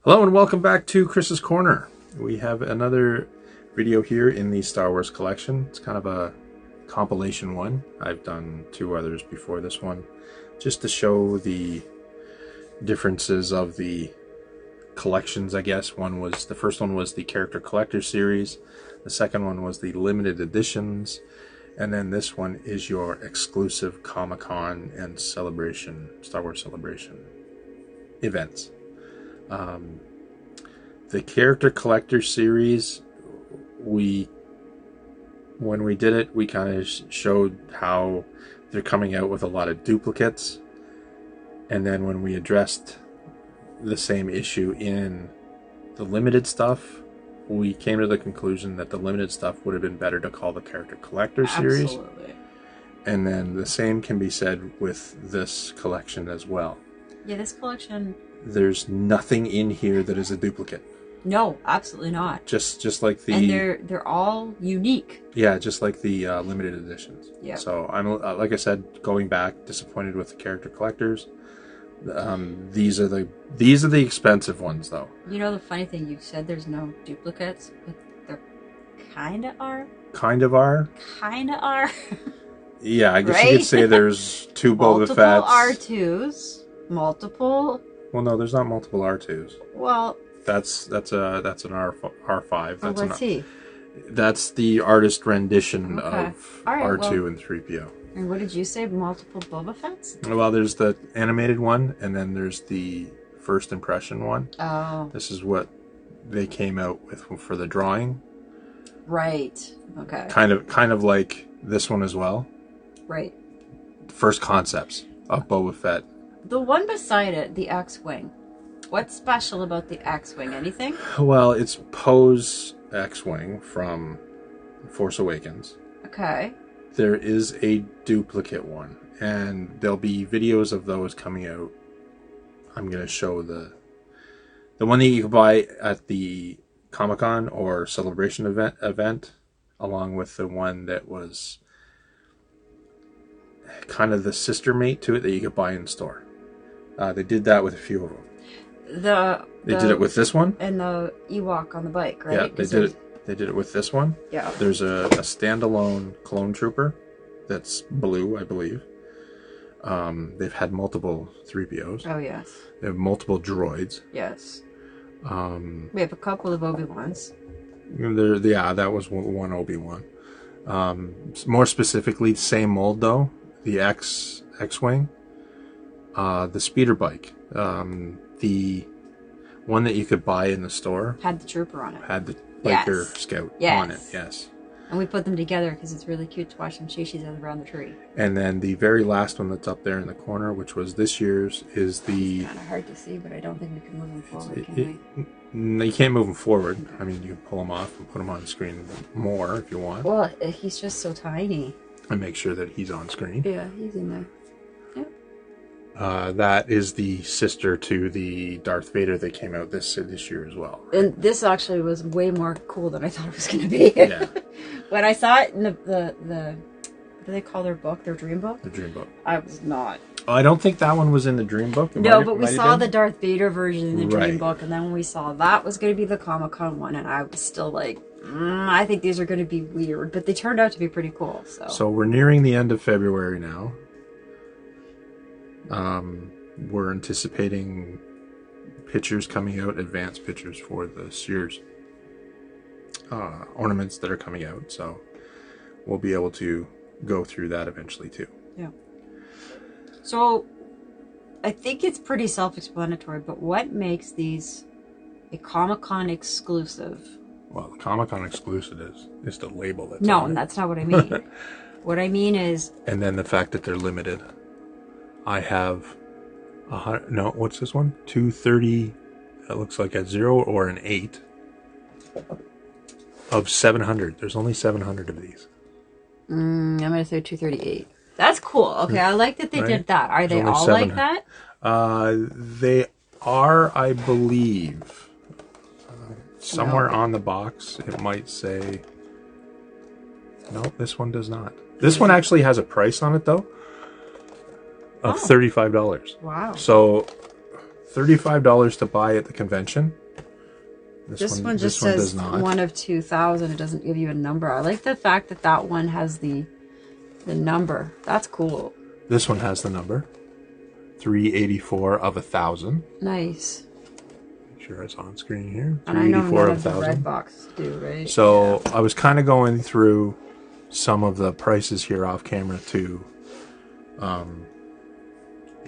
Hello and welcome back to Chris's Corner. We have another video here in the Star Wars collection. It's kind of a compilation one. I've done two others before this one, just to show the differences of the collections, I guess. The first one was the Character Collector series. The second one was the limited editions. And then this one is your exclusive Comic-Con and Celebration, Star Wars Celebration events. The Character Collector series, when we did it, we kind of showed how they're coming out with a lot of duplicates. And then when we addressed the same issue in the limited stuff, we came to the conclusion that the limited stuff would have been better to call the Character Collector series. Absolutely. And then the same can be said with this collection as well. Yeah, this collection... There's nothing in here that is a duplicate. No, absolutely not. Just like the... And they're all unique. Yeah, just like the limited editions. Yeah. So I'm like I said, going back, disappointed with the Character Collectors. These are the expensive ones, though. You know the funny thing, you said there's no duplicates, but there kinda are. Kind of are. Kinda are. Yeah, I guess right? you could say there's two Boba Fett's. Multiple R2s. Multiple. Well, no, there's not multiple R2s. Well. That's an R5. Oh, what's he? That's the artist rendition of right, R2 and 3PO. And what did you say? Multiple Boba Fett's? Well, there's the animated one, and then there's the first impression one. Oh. This is what they came out with for the drawing. Right. Okay. Kind of like this one as well. Right. First concepts of Boba Fett. The one beside it, the X-Wing. What's special about the X-Wing? Anything? Well, it's Poe's X-Wing from Force Awakens. Okay. There is a duplicate one, and there'll be videos of those coming out. I'm going to show the one that you can buy at the Comic-Con or Celebration event, along with the one that was kind of the sister mate to it that you could buy in store. They did that with a few of them. They did it with this one, and the Ewok on the bike, right? Yeah, they did it. They did it with this one. Yeah. There's a standalone clone trooper that's blue, I believe. They've had multiple 3POs. Oh yes. They have multiple droids. Yes. We have a couple of Obi-Wans. Yeah, that was one Obi-Wan. More specifically, same mold though. The X-Wing. The speeder bike. The one that you could buy in the store had the trooper on it. Had the biker scout on it. Yes. And we put them together because it's really cute to watch them chase each other around the tree. And then the very last one that's up there in the corner, which was this year's, is the... It's kind of hard to see, but I don't think we can move them forward, can we? No, you can't move them forward. I mean, you can pull them off and put them on screen more if you want. Well, he's just so tiny. And make sure that he's on screen. Yeah, he's in there. Yep. That is the sister to the Darth Vader that came out this year as well. And this actually was way more cool than I thought it was going to be. Yeah. When I saw it in the what do they call their book? Their dream book? The dream book. I was not. I don't think that one was in the dream book. No, but we saw the Darth Vader version in the dream book, and then when we saw that was going to be the Comic-Con one, and I was still like, I think these are going to be weird, but they turned out to be pretty cool. So we're nearing the end of February now. We're anticipating pictures coming out, advanced pictures for this year's ornaments that are coming out, so we'll be able to go through that eventually too. Yeah. So I think it's pretty self-explanatory, but what makes these a Comic-Con exclusive? Well, the Comic-Con exclusive is the label that's no, on it. That's not what I mean. What I mean is... And then the fact that they're limited. I have... no, what's this one? 230... That looks like a 0 or an 8. Of 700. There's only 700 of these. I'm going to say 238. That's cool. Okay, I like that they did that. Are they all like that? They are, I believe. Somewhere on the box, it might say... No, this one does not. This one actually has a price on it, though, of $35. Wow. So $35 to buy at the convention. This one just says 1 of 2,000. It doesn't give you a number. I like the fact that that one has the number. That's cool. This one has the number. 384 of 1,000. Nice. Make sure it's on screen here. And I know none of the red boxes do, right? So yeah. I was kind of going through some of the prices here off camera to the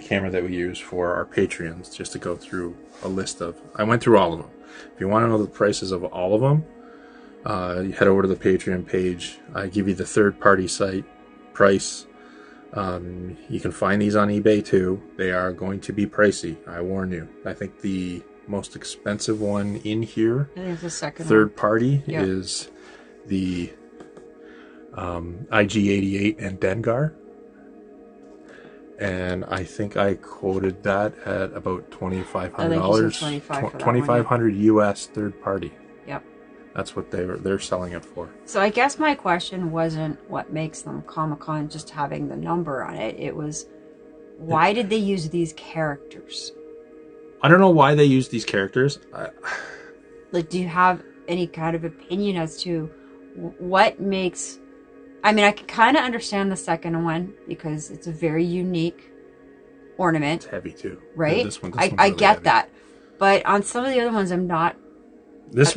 camera that we use for our Patreons, just to go through a list of. I went through all of them. If you want to know the prices of all of them, you head over to the Patreon page. I give you the third-party site price. You can find these on eBay too. They are going to be pricey, I warn you. I think the most expensive one in here, I think the second third party, is the IG-88 and Dengar. And I think I quoted that at about $2,500. $2,500 US third party. Yep. That's what they're selling it for. So I guess my question wasn't what makes them Comic-Con just having the number on it. It was, why did they use these characters? I don't know why they use these characters. Like, do you have any kind of opinion as to what makes... I mean, I can kind of understand the second one because it's a very unique ornament. It's heavy too. Right? This one's I really get heavy. that. But on some of the other ones, I'm not...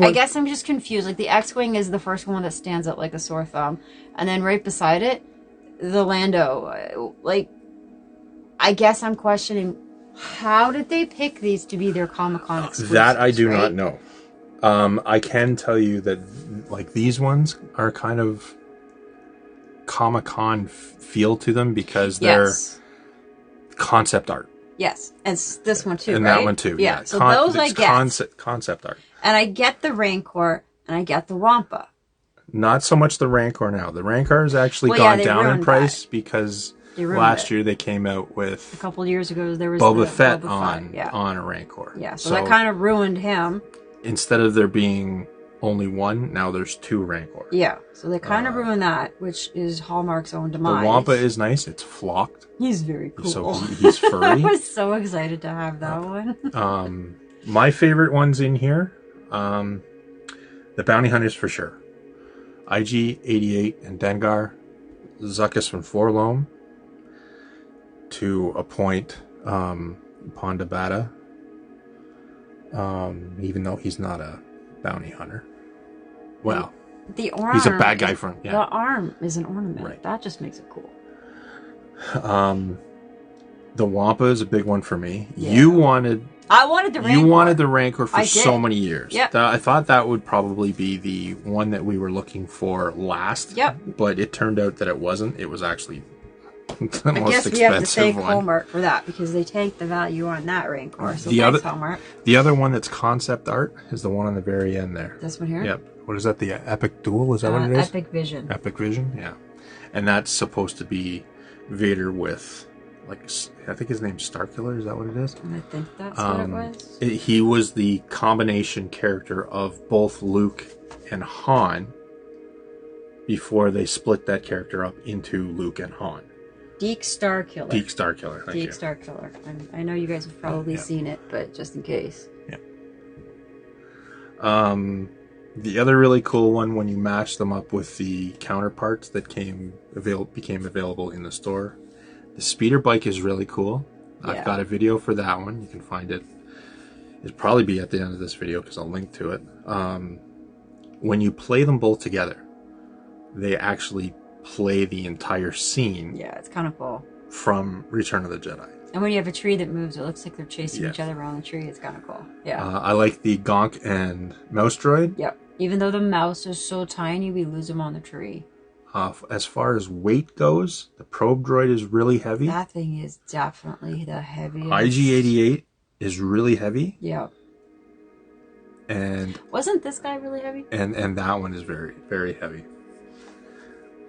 I guess I'm just confused. Like, the X-Wing is the first one that stands out like a sore thumb. And then right beside it, the Lando. Like, I guess I'm questioning, how did they pick these to be their Comic-Con exclusives? That I do not know. I can tell you that, like, these ones are kind of Comic-Con feel to them because they're concept art. Yes, and this one too, and right? that one too. Yeah, so those I get. Concept art. And I get the Rancor, and I get the Wampa. Not so much the Rancor now. The Rancor has actually gone down in price because last year they came out with... A couple of years ago, there was Boba Fett on a Rancor. Yeah, so that kind of ruined him. Instead of there being only one, now there's 2 Rancor. Yeah, so they kind of ruined that, which is Hallmark's own demise. The Wampa is nice. It's flocked. He's very cool. So he's furry. I was so excited to have that one. My favorite ones in here, the Bounty Hunters for sure. IG-88 and Dengar, Zuckuss from Forlom, to a point, Ponda Bata, even though he's not a bounty hunter. Well, the arm, he's a bad guy from... Yeah. The arm is an ornament. Right. That just makes it cool. The Wampa is a big one for me. Yeah. I wanted the Rancor. You wanted the Rancor for so many years. Yep. I thought that would probably be the one that we were looking for last. Yep. But it turned out that it wasn't. It was actually the most expensive one. I guess we have to thank Hallmark for that because they tanked the value on that Rancor. So thanks, Hallmark. The other one that's concept art is the one on the very end there. This one here? Yep. What is that? The Epic Duel? Is that what it is? Epic Vision. Epic Vision, yeah. And that's supposed to be Vader with... like, I think his name's Starkiller, is that what it is? I think that's what it was. He was the combination character of both Luke and Han before they split that character up into Luke and Han. Deke Starkiller. Deke Starkiller, thank you. Deke Starkiller. I know you guys have probably seen it, but just in case. Yeah. The other really cool one, when you mash them up with the counterparts that became available in the store, the speeder bike is really cool. Yeah. I've got a video for that one. You can find it. It'll probably be at the end of this video because I'll link to it. When you play them both together, they actually play the entire scene. Yeah, it's kind of cool. From Return of the Jedi. And when you have a tree that moves, it looks like they're chasing each other around the tree. It's kind of cool. Yeah. I like the Gonk and Mouse droid. Yep. Even though the mouse is so tiny, we lose him on the tree. As far as weight goes, the probe droid is really heavy. That thing is definitely the heaviest. IG-88 is really heavy. Yeah. And wasn't this guy really heavy? And that one is very, very heavy.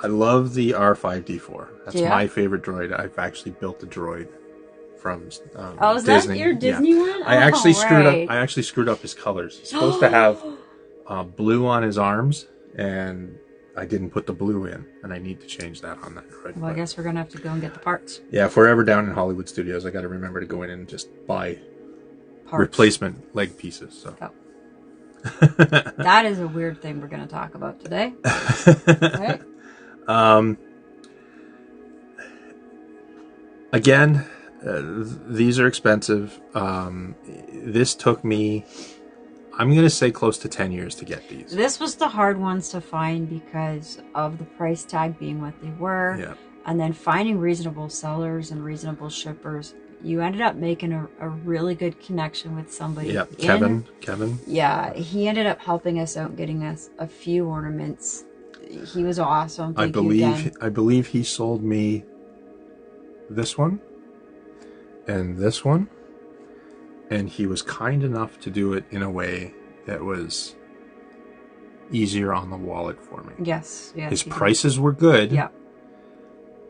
I love the R5-D4. That's my favorite droid. I've actually built a droid from is Disney. That your Disney one? I actually screwed up his colors. He's supposed to have blue on his arms, and I didn't put the blue in, and I need to change that on that droid. Well, I guess we're going to have to go and get the parts. Yeah, if we're ever down in Hollywood Studios, I got to remember to go in and just buy replacement leg pieces. So. Oh. That is a weird thing we're going to talk about today. Okay. Again, these are expensive. This took me, I'm going to say, close to 10 years to get these. This was the hard ones to find because of the price tag being what they were. Yeah. And then finding reasonable sellers and reasonable shippers. You ended up making a really good connection with somebody. Yeah, Kevin. Yeah, he ended up helping us out, getting us a few ornaments. He was awesome. I believe he sold me this one and this one, and he was kind enough to do it in a way that was easier on the wallet for me. Yes. His prices were good. Yeah.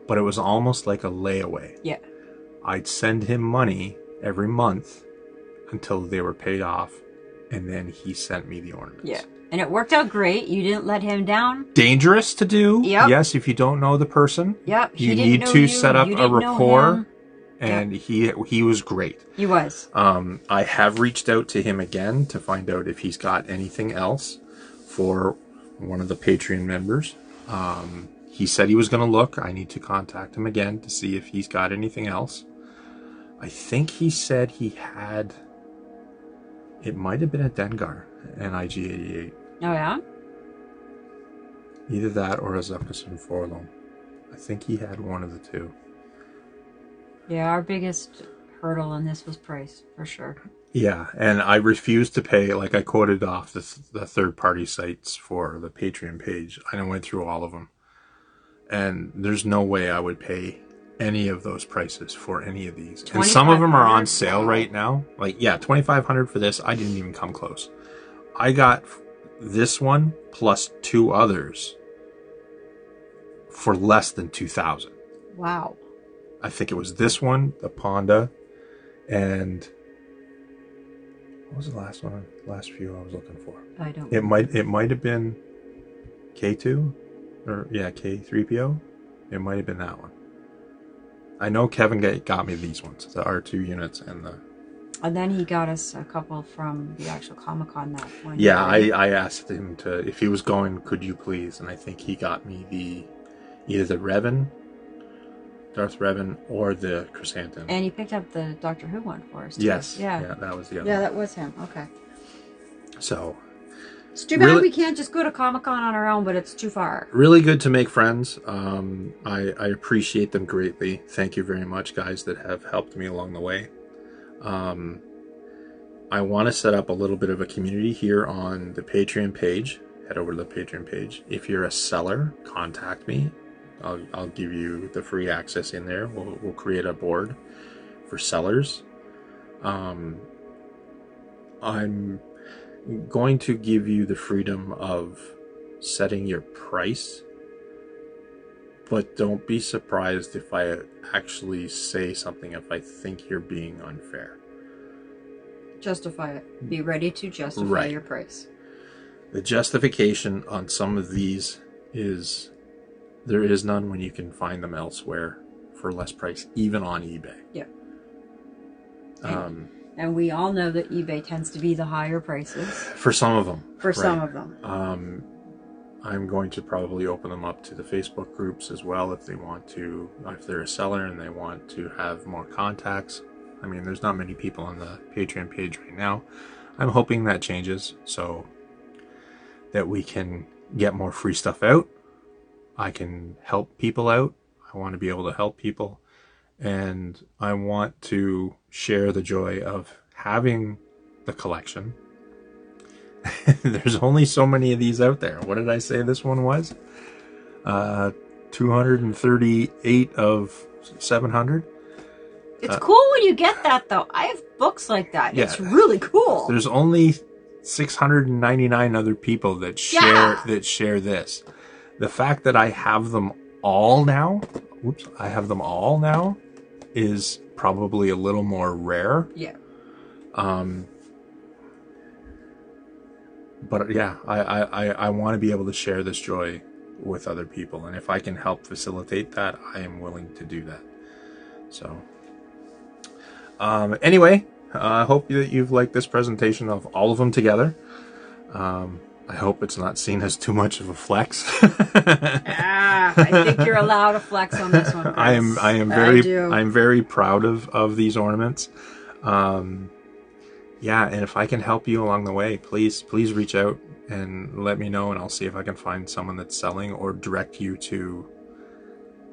But it was almost like a layaway. Yeah. I'd send him money every month until they were paid off, and then he sent me the ornaments. Yeah. And it worked out great. You didn't let him down. Dangerous to do. Yep. Yes, if you don't know the person. Yep. You need to set up a rapport. And he was great. He was. I have reached out to him again to find out if he's got anything else for one of the Patreon members. He said he was going to look. I need to contact him again to see if he's got anything else. I think he said he had... It might have been a Dengar, an IG-88. Oh, yeah? Either that or a Zuckerson Forlom. I think he had one of the two. Yeah, our biggest hurdle in this was price, for sure. Yeah, and I refused to pay. Like, I quoted off the third-party sites for the Patreon page. I went through all of them. And there's no way I would pay any of those prices for any of these. And some of them are on sale right now. Like, yeah, $2,500 for this. I didn't even come close. I got this one plus two others for less than $2,000. Wow. I think it was this one, the Ponda, and what was the last one? Last few I was looking for. I don't. It might have been K2, or yeah, K3PO. It might have been that one. I know Kevin got me these ones, the R2 units and the. And then he got us a couple from the actual Comic-Con that one. Yeah, I asked him to, if he was going, could you please? And I think he got me either the Revan, Darth Revan, or the Krrsantan. And he picked up the Doctor Who one for us, too. Yes. Yeah, that was the other one. Yeah, that was him. Okay. So. It's too bad we can't just go to Comic-Con on our own, but it's too far. Really good to make friends. I appreciate them greatly. Thank you very much, guys, that have helped me along the way. I want to set up a little bit of a community here on the Patreon page. Head over to the Patreon page. If you're a seller, contact me. I'll give you the free access in there. We'll create a board for sellers. I'm going to give you the freedom of setting your price, but don't be surprised if I actually say something if I think you're being unfair. Justify it. Be ready to justify your price. The justification on some of these is there is none when you can find them elsewhere for less price, even on eBay. Yeah. And we all know that eBay tends to be the higher prices. For some of them. Some of them. I'm going to probably open them up to the Facebook groups as well if they want to, if they're a seller and they want to have more contacts. I mean, there's not many people on the Patreon page right now. I'm hoping that changes so that we can get more free stuff out. I can help people out. I want to be able to help people. And I want to share the joy of having the collection. There's only so many of these out there. What did I say this one was? 238 of 700. It's cool when you get that, though. I have books like that. Yeah, it's really cool. There's only 699 other people that share this. The fact that I have them all now, is probably a little more rare. Yeah. But yeah, I want to be able to share this joy with other people, and if I can help facilitate that, I am willing to do that. So, anyway, I hope that you've liked this presentation of all of them together. I hope it's not seen as too much of a flex. I think you're allowed to flex on this one, Chris. I'm very proud of these ornaments. Yeah, and if I can help you along the way, please reach out and let me know, and I'll see if I can find someone that's selling or direct you to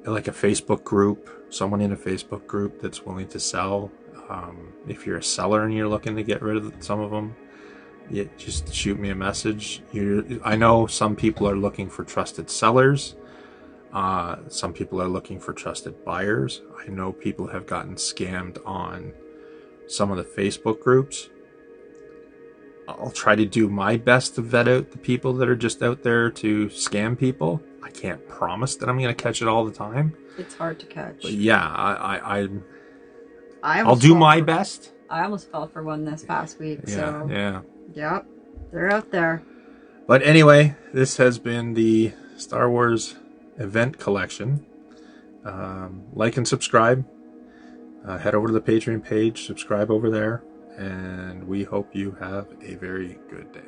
like a Facebook group, someone in a Facebook group that's willing to sell. If you're a seller and you're looking to get rid of some of them, just shoot me a message. I know some people are looking for trusted sellers. Some people are looking for trusted buyers. I know people have gotten scammed on some of the Facebook groups. I'll try to do my best to vet out the people that are just out there to scam people. I can't promise that I'm going to catch it all the time. It's hard to catch. But yeah, I'll do my best. I almost fell for one this past week. Yeah. Yep, they're out there. But anyway, this has been the Star Wars event collection. Like and subscribe. Head over to the Patreon page, subscribe over there, and we hope you have a very good day.